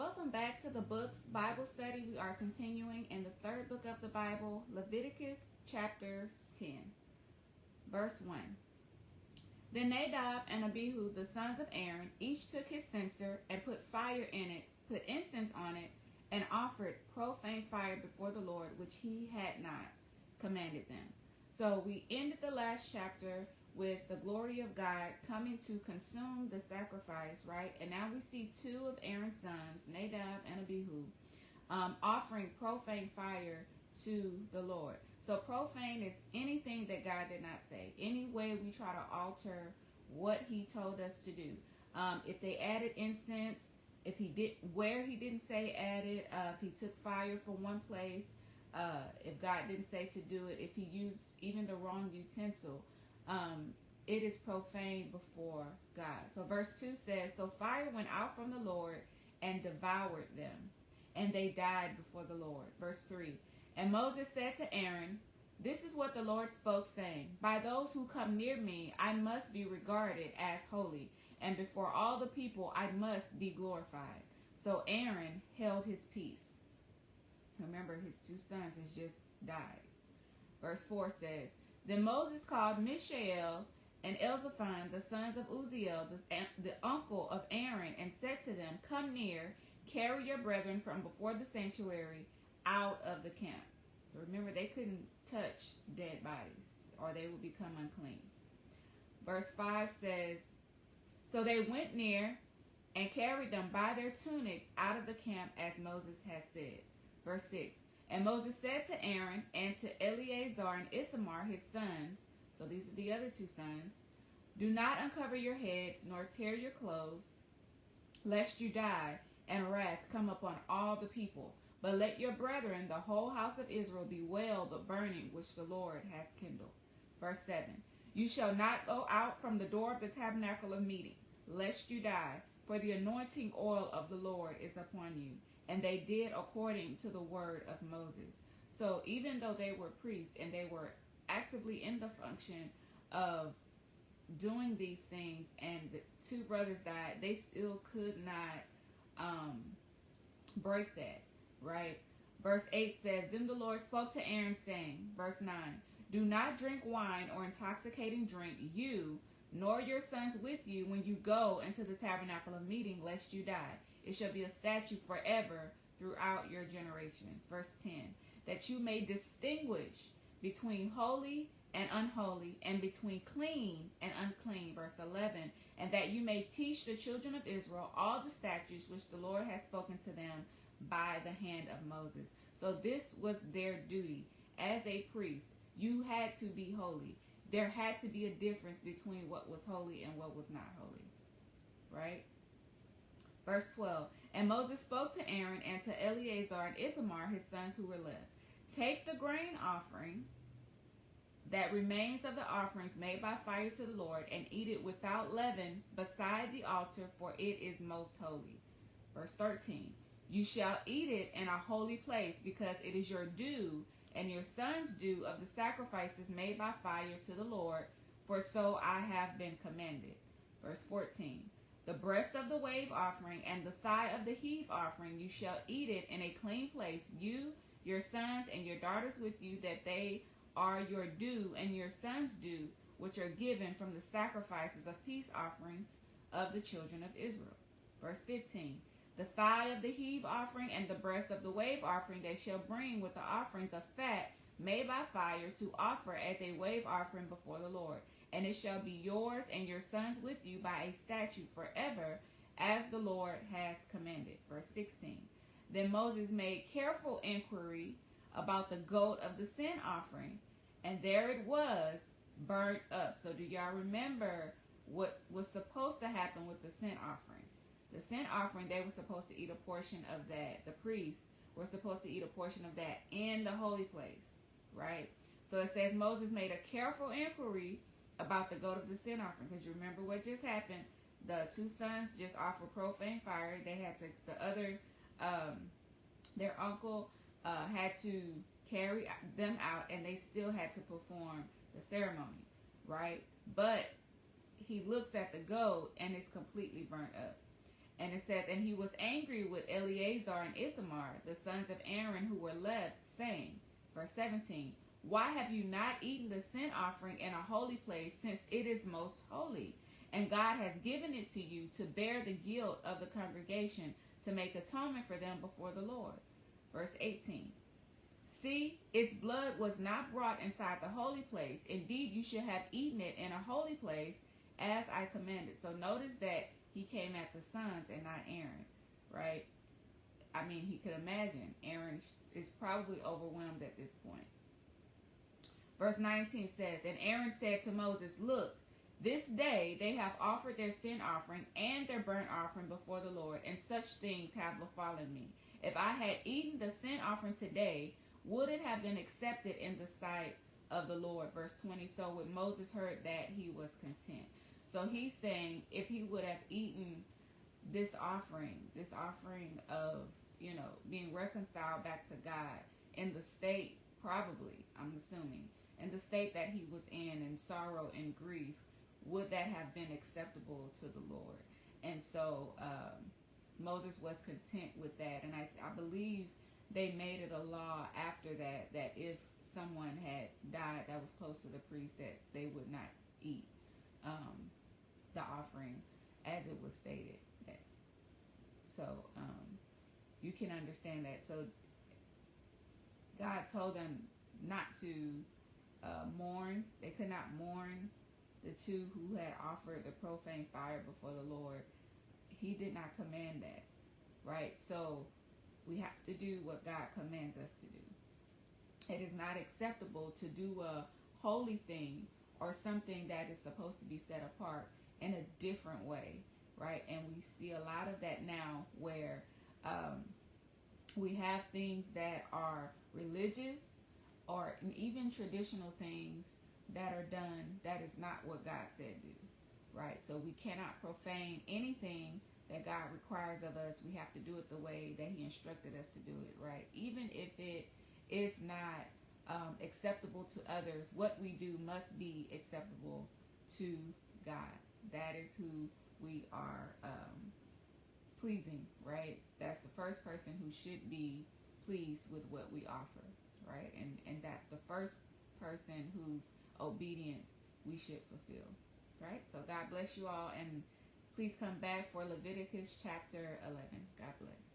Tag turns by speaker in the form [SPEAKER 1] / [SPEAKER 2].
[SPEAKER 1] Welcome back to the Books Bible Study. We are continuing in the third book of the Bible, Leviticus Chapter 10, verse 1. Then Nadab and Abihu, the sons of Aaron, each took his censer and put fire in it, put incense on it, and offered profane fire before the Lord, which he had not commanded them. So we ended the last chapter with the glory of God coming to consume the sacrifice, right? And now we see two of Aaron's sons, Nadab and Abihu, offering profane fire to the Lord. So profane is anything that God did not say. Any way we try to alter what he told us to do. If they added incense, if he did, where he didn't say added, if he took fire from one place, if God didn't say to do it, if he used even the wrong utensil, it is profane before God. So verse 2 says, so fire went out from the Lord and devoured them, and they died before the Lord. Verse 3, and Moses said to Aaron, this is what the Lord spoke, saying, by those who come near me, I must be regarded as holy, and before all the people I must be glorified. So Aaron held his peace. Remember, his two sons has just died. Verse 4 says, then Moses called Mishael and Elzaphan, the sons of Uzziel, the uncle of Aaron, and said to them, come near, carry your brethren from before the sanctuary out of the camp. So remember, they couldn't touch dead bodies, or they would become unclean. Verse 5 says, so they went near and carried them by their tunics out of the camp, as Moses had said. Verse 6, and Moses said to Aaron and to Eleazar and Ithamar, his sons, so these are the other two sons, do not uncover your heads, nor tear your clothes, lest you die, and wrath come upon all the people. But let your brethren, the whole house of Israel, bewail the burning which the Lord has kindled. Verse 7, you shall not go out from the door of the tabernacle of meeting, lest you die, for the anointing oil of the Lord is upon you. And they did according to the word of Moses. So even though they were priests and they were actively in the function of doing these things, and the two brothers died, they still could not break that, right? Verse 8 says, then the Lord spoke to Aaron, saying, verse 9, do not drink wine or intoxicating drink, you nor your sons with you, when you go into the tabernacle of meeting, lest you die. It shall be a statute forever throughout your generations. Verse 10, that you may distinguish between holy and unholy, and between clean and unclean. Verse 11, and that you may teach the children of Israel all the statutes which the Lord has spoken to them by the hand of Moses. So this was their duty. As a priest, you had to be holy. There had to be a difference between what was holy and what was not holy, right? Verse 12, and Moses spoke to Aaron and to Eleazar and Ithamar, his sons who were left. Take the grain offering that remains of the offerings made by fire to the Lord, and eat it without leaven beside the altar, for it is most holy. Verse 13, you shall eat it in a holy place, because it is your due and your son's due of the sacrifices made by fire to the Lord, for so I have been commanded. Verse 14, the breast of the wave offering and the thigh of the heave offering, you shall eat it in a clean place, you, your sons, and your daughters with you, that they are your due and your sons' due, which are given from the sacrifices of peace offerings of the children of Israel. Verse 15, the thigh of the heave offering and the breast of the wave offering they shall bring with the offerings of fat made by fire to offer as a wave offering before the Lord. And it shall be yours and your sons with you by a statute forever, as the Lord has commanded. Verse 16, then Moses made careful inquiry about the goat of the sin offering, and there it was, burnt up. So do y'all remember what was supposed to happen with the sin offering? The sin offering, they were supposed to eat a portion of that. The priests were supposed to eat a portion of that in the holy place, right? So it says Moses made a careful inquiry about the goat of the sin offering, because you remember what just happened. The two sons just offered profane fire. They had to, the other, their uncle had to carry them out, and they still had to perform the ceremony, right? But he looks at the goat, and it's completely burnt up. And it says, and he was angry with Eleazar and Ithamar, the sons of Aaron, who were left, saying, verse 17, why have you not eaten the sin offering in a holy place, since it is most holy? And God has given it to you to bear the guilt of the congregation, to make atonement for them before the Lord. Verse 18, see, its blood was not brought inside the holy place. Indeed, you should have eaten it in a holy place, as I commanded. So notice that he came at the sons and not Aaron, right? I mean, he could imagine Aaron is probably overwhelmed at this point. Verse 19 says, and Aaron said to Moses, look, this day they have offered their sin offering and their burnt offering before the Lord, and such things have befallen me. If I had eaten the sin offering today, would it have been accepted in the sight of the Lord? Verse 20, so when Moses heard that, he was content. So he's saying if he would have eaten this offering of, being reconciled back to God in the state, probably, I'm assuming, in the state that he was in sorrow and grief, would that have been acceptable to the Lord? And so Moses was content with that. And I believe they made it a law after that if someone had died that was close to the priest, that they would not eat the offering as it was stated. So you can understand that. So God told them not to mourn. They could not mourn the two who had offered the profane fire before the Lord. He did not command that, right? So we have to do what God commands us to do. It is not acceptable to do a holy thing or something that is supposed to be set apart in a different way, right? And we see a lot of that now, where we have things that are religious or even traditional things that are done that is not what God said do, right? So we cannot profane anything that God requires of us. We have to do it the way that he instructed us to do it, right? Even if it is not acceptable to others, what we do must be acceptable to God. That is who we are pleasing, right? That's the first person who should be pleased with what we offer, right? And that's the first person whose obedience we should fulfill, right? So God bless you all, and please come back for Leviticus chapter 11. God bless.